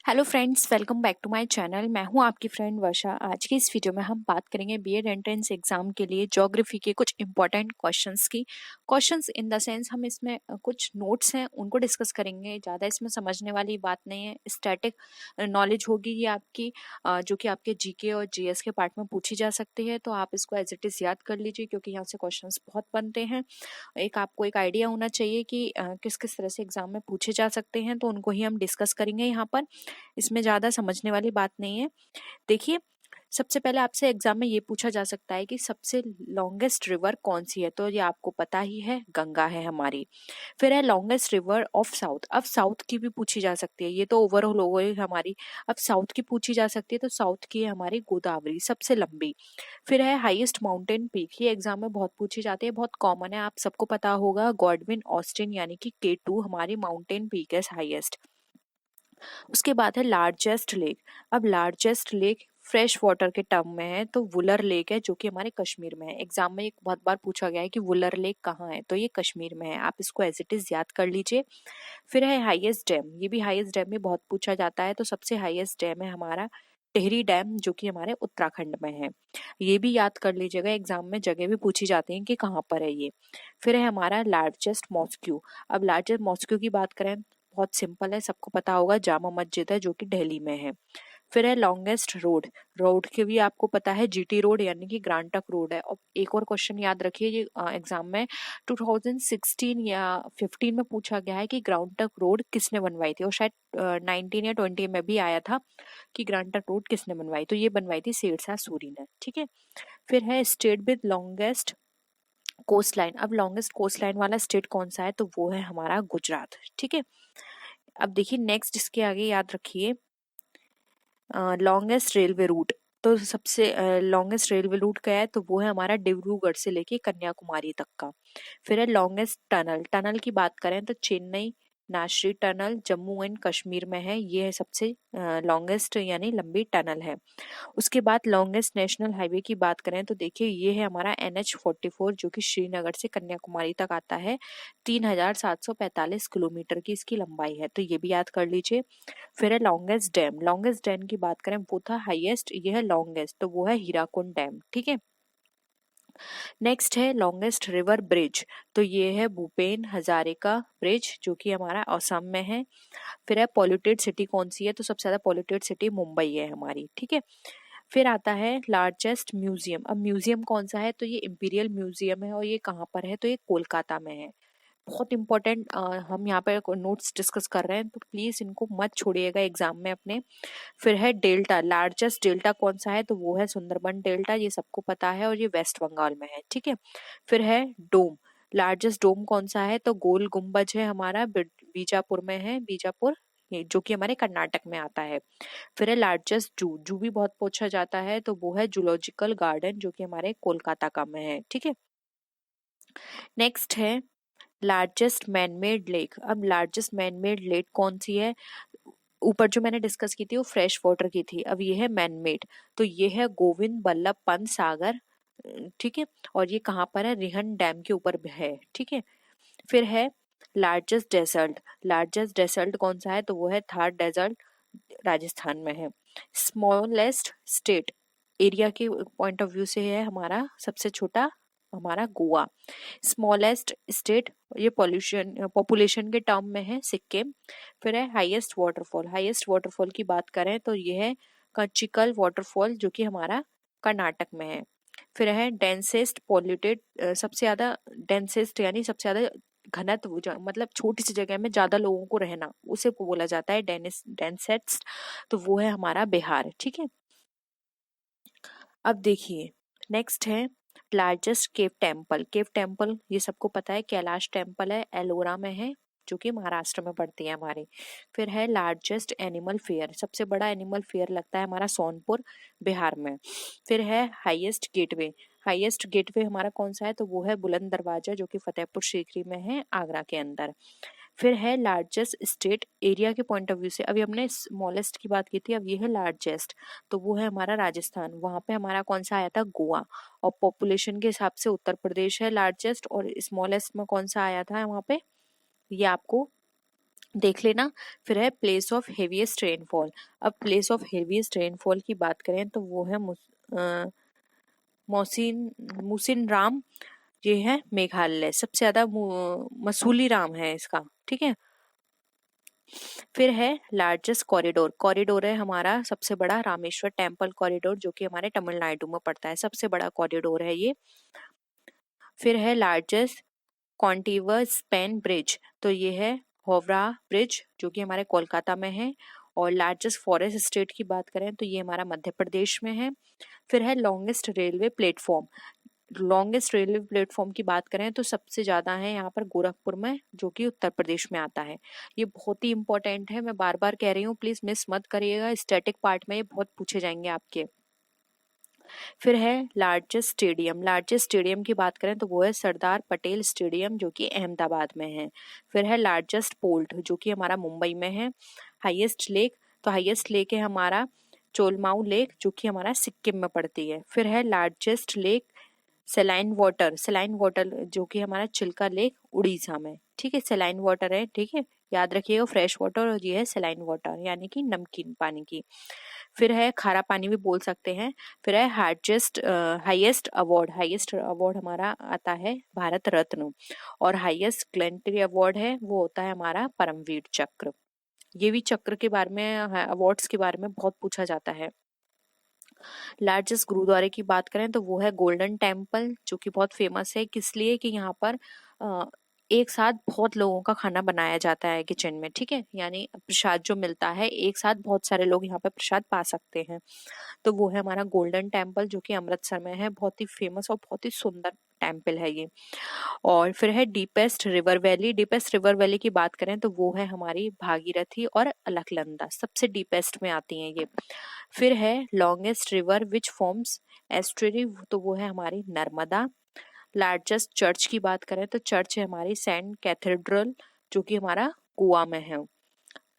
Hello friends, welcome back to my channel. मैं हूं आपकी फ्रेंड वर्षा। आज की इस वीडियो में हम बात करेंगे बीएड एंट्रेंस एग्जाम के लिए ज्योग्राफी के कुछ इंपॉर्टेंट क्वेश्चंस की। क्वेश्चंस इन द सेंस हम इसमें कुछ नोट्स हैं उनको डिस्कस करेंगे। ज़्यादा इसमें समझने वाली बात नहीं है। स्टैटिक नॉलेज होगी ये आपकी, जो कि आपके जीके और जीएस के पार्ट में पूछी जा सकती है। तो आप इसको एज इट इज़ याद कर लीजिए, क्योंकि यहाँ से क्वेश्चन बहुत बनते हैं। आपको एक आइडिया होना चाहिए कि किस किस तरह से एग्जाम में पूछे जा सकते हैं, तो उनको ही हम डिस्कस करेंगे यहाँ पर। इसमें ज्यादा समझने वाली बात नहीं है। देखिए, सबसे पहले आपसे एग्जाम में ये पूछा जा सकता है कि सबसे लॉन्गेस्ट रिवर कौन सी है। तो ये आपको पता ही है, गंगा है हमारी। फिर है लॉन्गेस्ट रिवर ऑफ साउथ। अब साउथ की भी पूछी जा सकती है, ये तो ओवरऑल हो गई हमारी। अब साउथ की पूछी जा सकती है, तो साउथ की है हमारी गोदावरी, सबसे लंबी। फिर है हाईएस्ट माउंटेन पीक। ये एग्जाम में बहुत पूछी जाती है, बहुत कॉमन है, आप सबको पता होगा। गॉडविन ऑस्टिन यानी कि K2 हमारी माउंटेन पीक है हाईएस्ट। उसके बाद है लार्जेस्ट लेक। अब लार्जेस्ट लेक फ्रेश वाटर के टर्म में है, तो वुलर लेक है, जो कि हमारे कश्मीर में है। एग्जाम में एक बहुत बार पूछा गया है कि वुलर लेक कहाँ है, तो ये कश्मीर में है। आप इसको एज इट इज याद कर लीजिए। फिर है हाईएस्ट डैम। ये भी हाईएस्ट डैम में बहुत पूछा जाता है, तो सबसे हाईएस्ट डैम है हमारा टिहरी डैम, जो कि हमारे उत्तराखंड में है। ये भी याद कर लीजिएगा, एग्जाम में जगह भी पूछी जाती है कि कहाँ पर है ये। फिर है हमारा लार्जेस्ट मॉस्क्यू। अब लार्जेस्ट मॉस्क्यू की बात करें, बहुत सिंपल है, सबको पता होगा, जामा मस्जिद है, जो कि दिल्ली में है। फिर है लॉन्गेस्ट रोड। रोड के भी आपको पता है, जीटी रोड यानी कि ग्रांड ट्रंक रोड है। और एक और क्वेश्चन याद रखिए, ये एग्जाम में 2016 या 15 में पूछा गया है कि ग्राउंड ट्रंक रोड किसने बनवाई थी, और शायद 19 या 20 में भी आया था कि ग्रांड ट्रंक रोड किसने बनवाई। तो ये बनवाई थी शेरशाह सूरी ने। ठीक है। फिर है state with longest coastline. अब लॉन्गेस्ट कोस्ट लाइन वाला स्टेट कौन सा है, तो वो है हमारा गुजरात। ठीक है। अब देखिए नेक्स्ट, इसके आगे याद रखिए लॉन्गेस्ट रेलवे रूट। तो सबसे लॉन्गेस्ट रेलवे रूट क्या है, तो वो है हमारा डिब्रूगढ़ से लेके कन्याकुमारी तक का। फिर है लॉन्गेस्ट टनल। टनल की बात करें तो चेन्नई नाशरी टनल जम्मू एंड कश्मीर में है, ये है सबसे लॉन्गेस्ट यानी लंबी टनल है। उसके बाद लॉन्गेस्ट नेशनल हाईवे की बात करें तो देखिए, ये है हमारा NH44, जो कि श्रीनगर से कन्याकुमारी तक आता है। 3745 किलोमीटर की इसकी लंबाई है, तो ये भी याद कर लीजिए। फिर है लॉन्गेस्ट डैम। लॉन्गेस्ट डैम की बात करें, वो था हाईएस्ट, ये है लॉन्गेस्ट, तो वो है हीराकुंड डैम। ठीक है। नेक्स्ट है लॉन्गेस्ट रिवर ब्रिज। तो ये है भूपेन हजारिका ब्रिज, जो कि हमारा असम में है। फिर है पॉल्यूटेड सिटी कौन सी है, तो सबसे ज्यादा पॉल्यूटेड सिटी मुंबई है हमारी। ठीक है। फिर आता है लार्जेस्ट म्यूजियम। अब म्यूजियम कौन सा है, तो ये इंपीरियल म्यूजियम है, और ये कहाँ पर है, तो ये कोलकाता में है। बहुत इंपॉर्टेंट हम यहाँ पे नोट्स डिस्कस कर रहे हैं, तो प्लीज इनको मत छोड़िएगा एग्जाम में अपने। फिर है डेल्टा। लार्जेस्ट डेल्टा कौन सा है, तो वो है सुंदरबन डेल्टा, ये सबको पता है, और ये वेस्ट बंगाल में है। ठीक है। फिर है डोम। लार्जेस्ट डोम कौन सा है, तो गोल गुम्बज है हमारा, बीजापुर में है, बीजापुर, ये जो कि हमारे कर्नाटक में आता है। फिर है लार्जेस्ट जू। जू भी बहुत पूछा जाता है, तो वो है जूलॉजिकल गार्डन, जो कि हमारे कोलकाता का में है। ठीक है। नेक्स्ट है लार्जेस्ट मैनमेड लेक। अब लार्जेस्ट मैनमेड लेक कौन सी है, ऊपर जो मैंने डिस्कस की थी वो फ्रेश वाटर की थी, अब ये है मैनमेड, तो ये है गोविंद बल्लभ पंत सागर। ठीक है। और ये कहाँ पर है, रिहन डैम के ऊपर है। ठीक है। फिर है लार्जेस्ट डेजर्ट। लार्जेस्ट डेजर्ट कौन सा है, तो वो है थार डेजर्ट, राजस्थान में है। स्मॉलेस्ट स्टेट, एरिया के पॉइंट ऑफ व्यू से है हमारा सबसे छोटा, हमारा गोवा। स्मॉलेस्ट स्टेट, ये पॉल्यूशन पॉपुलेशन के टर्म में है, सिक्किम। फिर है हाईएस्ट वाटरफॉल। हाईएस्ट वाटरफॉल की बात करें तो ये है कचिकल वाटरफॉल, जो कि हमारा कर्नाटक में है। फिर है डेंसेस्ट पॉल्यूटेड, सबसे ज्यादा डेंसेस्ट यानी सबसे ज्यादा घनत्व, मतलब छोटी सी जगह में ज्यादा लोगों को रहना, उसे को बोला जाता है डेंसेस्ट, तो वो है हमारा बिहार। ठीक है। अब देखिए नेक्स्ट है largest cave temple. Cave temple ये सबको पता है, कैलाश टेम्पल है, एलोरा में है, जो कि महाराष्ट्र में पड़ती है हमारे। फिर है लार्जेस्ट एनिमल फेयर। सबसे बड़ा एनिमल फेयर लगता है हमारा सोनपुर, बिहार में। फिर है हाईएस्ट गेटवे। हाईएस्ट गेटवे हमारा कौन सा है, तो वो है बुलंद दरवाजा, जो कि फतेहपुर सीकरी में है, आगरा के अंदर। फिर है लार्जेस्ट स्टेट, एरिया के पॉइंट ऑफ व्यू से, अभी हमने स्मॉलेस्ट की बात की थी, अब ये है लार्जेस्ट, तो वो है हमारा राजस्थान। वहां पे हमारा कौन सा आया था, गोवा। और पॉपुलेशन के हिसाब से उत्तर प्रदेश है लार्जेस्ट, और स्मॉलेस्ट में कौन सा आया था वहां पे, ये आपको देख लेना। फिर है प्लेस ऑफ हेवीएस्ट रेनफॉल। अब प्लेस ऑफ हेवीएस्ट रेनफॉल की बात करें तो वो है मोसिन मुसिन राम, ये है मेघालय। सबसे ज्यादा मसूली राम है इसका, ठीक है। फिर है लार्जेस्ट कॉरिडोर। कॉरिडोर है हमारा सबसे बड़ा रामेश्वर टेम्पल कॉरिडोर, जो कि हमारे तमिलनाडु में पड़ता है, सबसे बड़ा कॉरिडोर है ये। फिर है लार्जेस्ट कॉन्टिवर स्पैन ब्रिज, तो ये है होवरा ब्रिज, जो कि हमारे कोलकाता में है। और लार्जेस्ट फॉरेस्ट स्टेट की बात करें तो ये हमारा मध्य प्रदेश में है। फिर है longest railway platform. Longest railway platform की बात करें तो सबसे ज्यादा है यहाँ पर गोरखपुर में, जो कि उत्तर प्रदेश में आता है। ये बहुत ही इंपॉर्टेंट है, मैं बार बार कह रही हूँ, प्लीज मिस मत करिएगा, स्टैटिक पार्ट में ये बहुत पूछे जाएंगे आपके। फिर है लार्जेस्ट स्टेडियम। लार्जेस्ट स्टेडियम की बात करें तो वो है सरदार पटेल स्टेडियम, जो कि अहमदाबाद में है। फिर है लार्जेस्ट पोर्ट, जो कि हमारा मुंबई में है। हाईएस्ट लेक, तो हाईएस्ट लेक है हमारा चोलमाऊ लेक, जो कि हमारा सिक्किम में पड़ती है। फिर है largest lake saline water. Saline water जो कि हमारा चिल्का लेक उड़ीसा में, ठीक है। सेलाइन वाटर है, ठीक है, याद रखिएगा, फ्रेश वाटर, और ये है सेलाइन वाटर यानी कि नमकीन पानी की। फिर है खारा पानी भी बोल सकते हैं। फिर है हाईएस्ट अवार्ड। हाईएस्ट अवार्ड हमारा आता है भारत रत्न। और हाईएस्ट गैलेंट्री अवार्ड है वो होता है हमारा परमवीर चक्र। ये भी चक्र के बारे में, अवार्ड्स के बारे में बहुत पूछा जाता है। लार्जेस्ट गुरुद्वारे की बात करें तो वो है गोल्डन टेम्पल, जो कि बहुत फेमस है। किस लिए कि यहाँ पर एक साथ बहुत लोगों का खाना बनाया जाता है किचन में, ठीक है, यानी प्रसाद जो मिलता है एक साथ बहुत सारे लोग यहाँ पर प्रसाद पा सकते हैं। तो वो है हमारा गोल्डन टेम्पल, जो कि अमृतसर में है। बहुत ही फेमस और बहुत ही सुंदर टेम्पल है ये। और फिर है deepest river valley. Deepest river valley की बात करें तो वो है हमारी भागीरथी और अलकनंदा, सबसे डीपेस्ट में आती हैं ये। फिर है लॉन्गेस्ट रिवर विच फॉर्म्स एस्ट्रेरी, तो वो है हमारी नर्मदा। लार्जेस्ट चर्च की बात करें तो चर्च है हमारी सेंट कैथेड्रल, जो कि हमारा गोवा में है।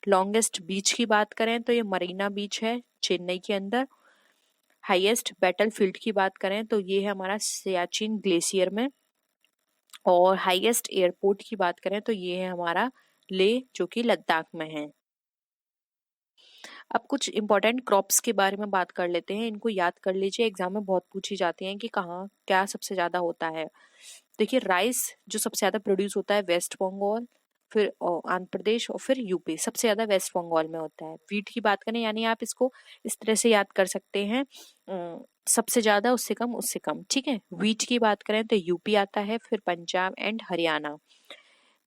लॉन्गेस्ट बीच की बात करें तो ये मरीना बीच है चेन्नई के अंदर। हाईएस्ट बैटलफील्ड की बात करें तो ये है हमारा सियाचिन ग्लेशियर में। और हाईएस्ट एयरपोर्ट की बात करें तो ये है हमारा ले, जो कि लद्दाख में है। अब कुछ इंपॉर्टेंट क्रॉप्स के बारे में बात कर लेते हैं, इनको याद कर लीजिए, एग्जाम में बहुत पूछी जाती हैं कि कहाँ क्या सबसे ज्यादा होता है। देखिए, राइस जो सबसे ज्यादा प्रोड्यूस होता है वेस्ट बंगाल, फिर आंध्र प्रदेश, और फिर यूपी। सबसे ज्यादा वेस्ट बंगाल में होता है। वीट की बात करें, यानी आप इसको इस तरह से याद कर सकते हैं, सबसे ज्यादा उससे कम उससे कम, ठीक है। वीट की बात करें तो यूपी आता है, फिर पंजाब एंड हरियाणा।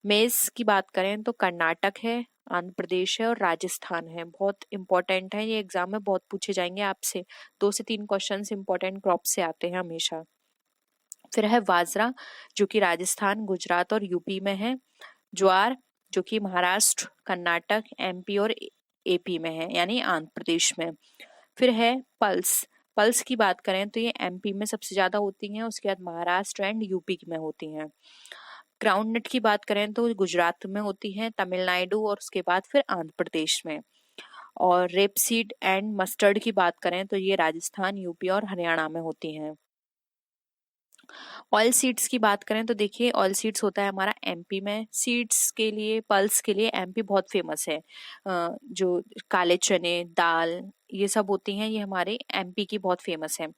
मेज की बात करें तो कर्नाटक है, आंध्र प्रदेश है और राजस्थान है। बहुत इंपॉर्टेंट है ये, एग्जाम में बहुत पूछे जाएंगे आपसे। 2 से 3 क्वेश्चन इंपॉर्टेंट क्रॉप से आते हैं हमेशा। फिर है बाजरा, जो कि राजस्थान, गुजरात और यूपी में है। ज्वार, जो कि महाराष्ट्र, कर्नाटक, एमपी और एपी में है, यानी आंध्र प्रदेश में। फिर है पल्स। पल्स की बात करें तो ये एमपी में सबसे ज्यादा होती हैं, उसके बाद महाराष्ट्र एंड यूपी में होती हैं। ग्राउंड नट की बात करें तो गुजरात में होती है, तमिलनाडु और उसके बाद फिर आंध्र प्रदेश में। और रेपसीड एंड मस्टर्ड की बात करें तो ये राजस्थान, यूपी और हरियाणा में होती हैं। ऑयल सीड्स की बात करें तो देखिए, ऑयल सीड्स होता है हमारा एमपी में। सीड्स के लिए, पल्स के लिए एमपी बहुत फेमस है। जो काले चने, दाल, ये सब होती हैं, ये हमारे एमपी की बहुत फेमस है।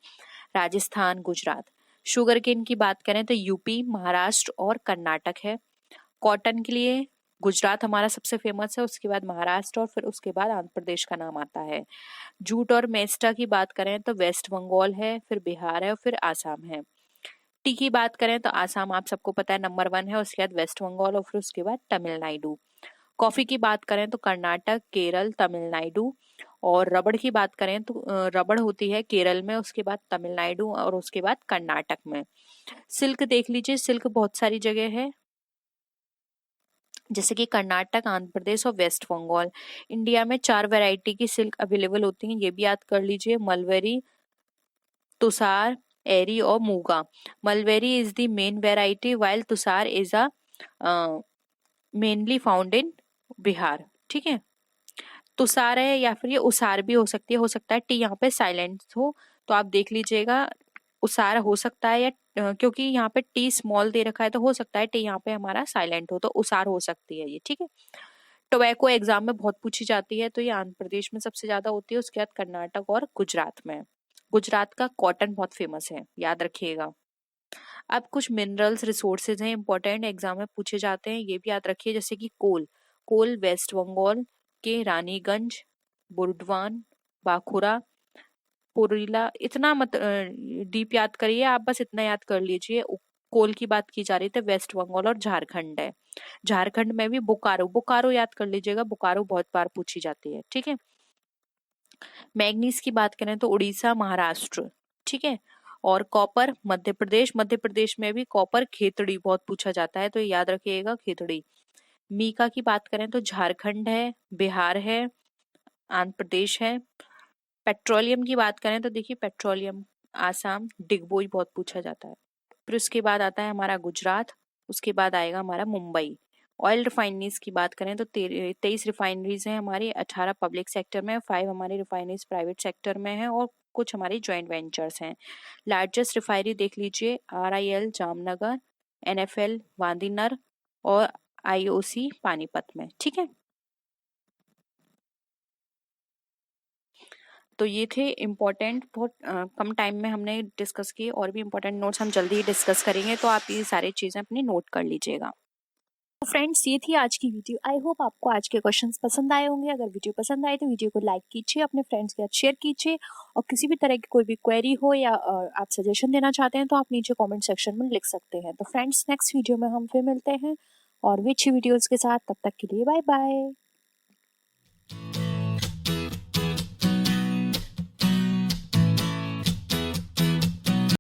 राजस्थान, गुजरात। शुगर केन की बात करें तो यूपी, महाराष्ट्र और कर्नाटक है। कॉटन के लिए गुजरात हमारा सबसे फेमस है, उसके बाद महाराष्ट्र और फिर उसके बाद आंध्र प्रदेश का नाम आता है। जूट और मेस्टा की बात करें तो वेस्ट बंगाल है, फिर बिहार है और फिर आसाम है। टी की बात करें तो आसाम आप सबको पता है नंबर 1 है, उसके बाद वेस्ट बंगाल और फिर उसके बाद तमिलनाडु। कॉफी की बात करें तो कर्नाटक, केरल, तमिलनाडु। और रबड़ की बात करें तो रबड़ होती है केरल में, उसके बाद तमिलनाडु और उसके बाद कर्नाटक में। सिल्क देख लीजिए, सिल्क बहुत सारी जगह है, जैसे कि कर्नाटक, आंध्र प्रदेश और वेस्ट बंगाल। इंडिया में 4 वैरायटी की सिल्क अवेलेबल होती हैं, ये भी याद कर लीजिए, मलबेरी, तुषार, एरी और Muga. Mulberry is the main variety while Tushar is a mainly found in Bihar, ठीक है। तुषार है या फिर ये उसार भी हो सकता है टी यहाँ पे साइलेंट हो, तो आप देख लीजिएगा, उसार हो सकता है, या क्योंकि यहाँ पे टी स्मॉल दे रखा है तो हो सकता है टी यहाँ पे हमारा साइलेंट हो, तो उसार हो सकती है ये, ठीक है। टोबैको एग्जाम में बहुत पूछी जाती है, तो ये आंध्र प्रदेश में सबसे ज्यादा होती है, उसके बाद कर्नाटक और गुजरात में। गुजरात का कॉटन बहुत फेमस है, याद रखिएगा। अब कुछ मिनरल्स रिसोर्सेज हैं इंपॉर्टेंट, एग्जाम में पूछे जाते हैं, ये भी याद रखिए, जैसे कि कोल। कोल वेस्ट बंगाल के रानीगंज, बुर्दवान, बांकुड़ा, पुरीला, इतना मत डीप याद करिए, आप बस इतना याद कर लीजिए। कोल की बात की जा रही थी, वेस्ट बंगाल और झारखंड है। झारखंड में भी बोकारो, बोकारो याद कर लीजिएगा, बोकारो बहुत बार पूछी जाती है, ठीक है। मैग्नीज की बात करें तो उड़ीसा, महाराष्ट्र, ठीक है। और कॉपर मध्य प्रदेश, मध्य प्रदेश में भी कॉपर खेतड़ी बहुत पूछा जाता है, तो याद रखिएगा खेतड़ी। मीका की बात करें तो झारखंड है, बिहार है, आंध्र प्रदेश है। पेट्रोलियम की बात करें तो देखिए पेट्रोलियम, आसाम, डिगबोई बहुत पूछा जाता है। फिर उसके बाद आता है हमारा गुजरात, उसके बाद आएगा हमारा मुंबई। ऑयल रिफाइनरीज की बात करें तो 23 रिफाइनरीज हैं हमारी, 18 पब्लिक सेक्टर में, 5 हमारी रिफाइनरीज प्राइवेट सेक्टर में है, और कुछ हमारी ज्वाइंट वेंचर्स हैं। लार्जेस्ट रिफाइनरी देख लीजिए, RIL जामनगर, NFL वांदीनर, और IOC पानीपत में, ठीक है। तो ये थे इम्पोर्टेंट, बहुत कम टाइम में हमने डिस्कस किए, और भी इम्पोर्टेंट नोट्स हम जल्दी ही डिस्कस करेंगे, तो आप ये सारी चीज़ें अपनी नोट कर लीजिएगा। तो फ्रेंड्स, ये थी आज की वीडियो। आई होप आपको आज के क्वेश्चंस पसंद आए होंगे। अगर वीडियो पसंद आए तो वीडियो को लाइक कीजिए, अपने फ्रेंड्स के साथ शेयर कीजिए, और किसी भी तरह की कोई भी क्वेरी हो या आप सजेशन देना चाहते हैं तो आप नीचे कमेंट सेक्शन में लिख सकते हैं। तो फ्रेंड्स, नेक्स्ट वीडियो में हम फिर मिलते हैं और भी अच्छी वीडियोज़ के साथ। तब तक के लिए बाय बाय।